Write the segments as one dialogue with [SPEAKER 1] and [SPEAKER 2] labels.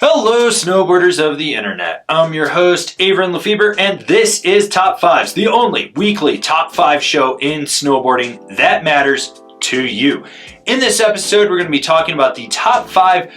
[SPEAKER 1] Hello, snowboarders of the internet. I'm your host, Avran LeFeber, and this is Top 5s, the only weekly Top 5 show in snowboarding that matters to you. In this episode, we're going to be talking about the top 5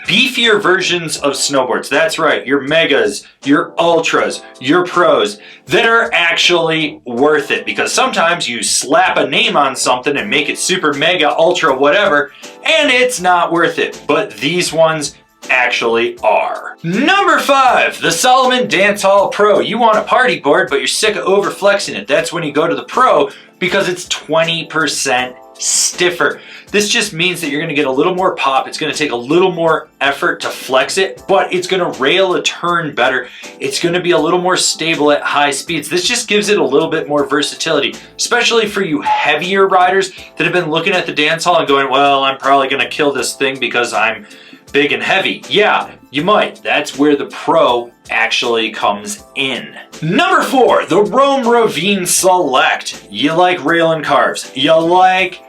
[SPEAKER 1] beefier versions of snowboards. That's right, your megas, your ultras, your pros that are actually worth it. Because sometimes you slap a name on something and make it super mega, ultra, whatever, and it's not worth it. But these ones actually are. Number 5, the Salomon Dantol Pro. You want a party board, but you're sick of overflexing it. That's when you go to the Pro because it's 20% stiffer. This just means that you're going to get a little more pop. It's going to take a little more effort to flex it, but it's going to rail a turn better. It's going to be a little more stable at high speeds. This just gives it a little bit more versatility, especially for you heavier riders that have been looking at the Dantol and going, well, I'm probably going to kill this thing because I'm big and heavy. Yeah, you might. That's where the Pro actually comes in. Number 4, the Ravine Select. You like railing carves. You like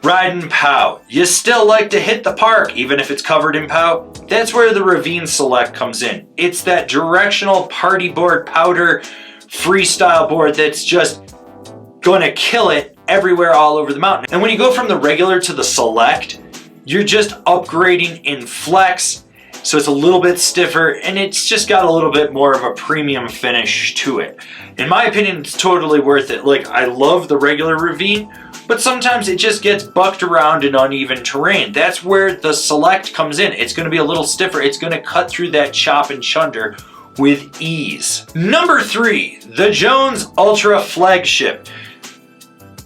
[SPEAKER 1] riding POW. You still like to hit the park, even if it's covered in POW. That's where the Ravine Select comes in. It's that directional party board powder freestyle board that's just gonna kill it everywhere all over the mountain. And when you go from the regular to the Select, you're just upgrading in flex, so it's a little bit stiffer and it's just got a little bit more of a premium finish to it. In my opinion, it's totally worth it. Like, I love the regular Ravine, but sometimes it just gets bucked around in uneven terrain. That's where the Select comes in. It's gonna be a little stiffer. It's gonna cut through that chop and chunder with ease. Number 3, the Jones Ultra Flagship.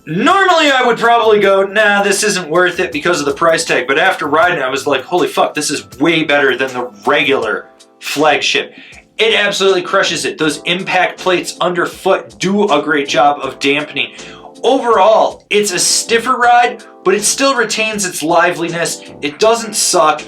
[SPEAKER 1] Normally I would probably go, nah, this isn't worth it because of the price tag, but after riding I was like, holy fuck, this is way better than the regular Flagship. It absolutely crushes it. Those impact plates underfoot do a great job of dampening. Overall, it's a stiffer ride, but it still retains its liveliness. It doesn't suck.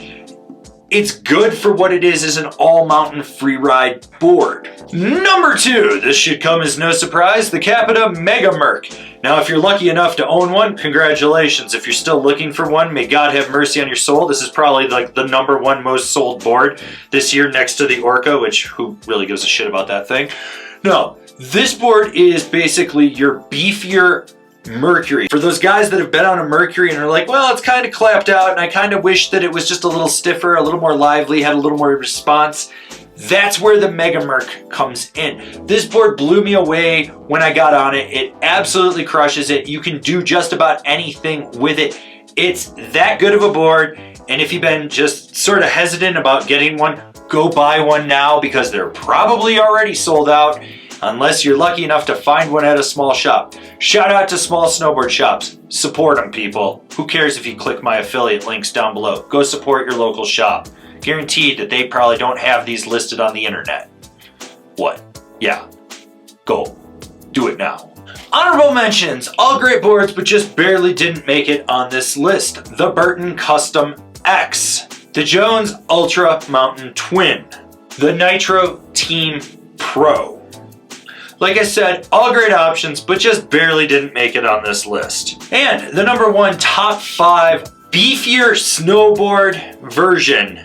[SPEAKER 1] It's good for what it is as an all-mountain freeride board. Number 2, this should come as no surprise, the Capita Mega Merc. Now, if you're lucky enough to own one, congratulations. If you're still looking for one, may God have mercy on your soul. This is probably like the number 1 most sold board this year next to the Orca, which who really gives a shit about that thing? No, this board is basically your beefier Mercury. For those guys that have been on a Mercury and are like, well, it's kind of clapped out and I kind of wish that it was just a little stiffer, a little more lively, had a little more response, that's where the Mega Merc comes in. This board blew me away when I got on it. It absolutely crushes it. You can do just about anything with it. It's that good of a board, and if you've been just sort of hesitant about getting one, go buy one now because they're probably already sold out, unless you're lucky enough to find one at a small shop. Shout out to small snowboard shops. Support them, people. Who cares if you click my affiliate links down below? Go support your local shop. Guaranteed that they probably don't have these listed on the internet. What? Yeah. Go. Do it now. Honorable mentions. All great boards, but just barely didn't make it on this list. The Burton Custom X. The Jones Ultra Mountain Twin. The Nitro Team Pro. Like I said, all great options, but just barely didn't make it on this list. And the number 1 top 5 beefier snowboard version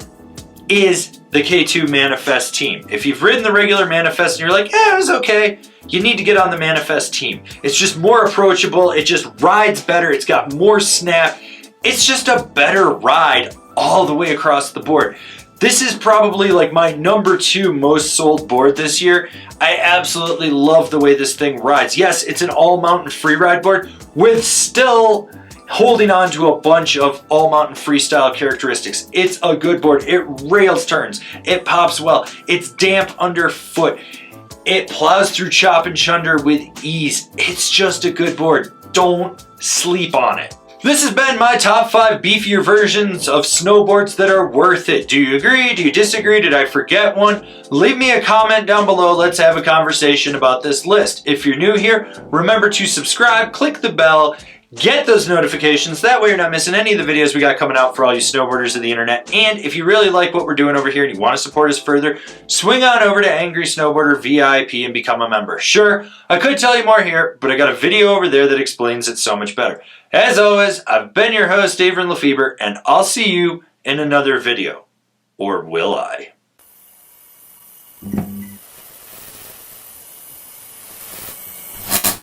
[SPEAKER 1] is the K2 Manifest Team. If you've ridden the regular Manifest and you're like, yeah, it was okay, you need to get on the Manifest Team. It's just more approachable, it just rides better, it's got more snap, it's just a better ride all the way across the board. This is probably like my number 2 most sold board this year. I absolutely love the way this thing rides. Yes, it's an all-mountain freeride board with still holding on to a bunch of all-mountain freestyle characteristics. It's a good board. It rails turns. It pops well. It's damp underfoot. It plows through chop and chunder with ease. It's just a good board. Don't sleep on it. This has been my top 5 beefier versions of snowboards that are worth it. Do you agree? Do you disagree? Did I forget one? Leave me a comment down below. Let's have a conversation about this list. If you're new here, remember to subscribe, click the bell, get those notifications. That way you're not missing any of the videos we got coming out for all you snowboarders of the internet. And if you really like what we're doing over here and you want to support us further, swing on over to Angry Snowboarder VIP and become a member. Sure, I could tell you more here, but I got a video over there that explains it so much better. As always, I've been your host, Avran LeFeber, and I'll see you in another video. Or will I?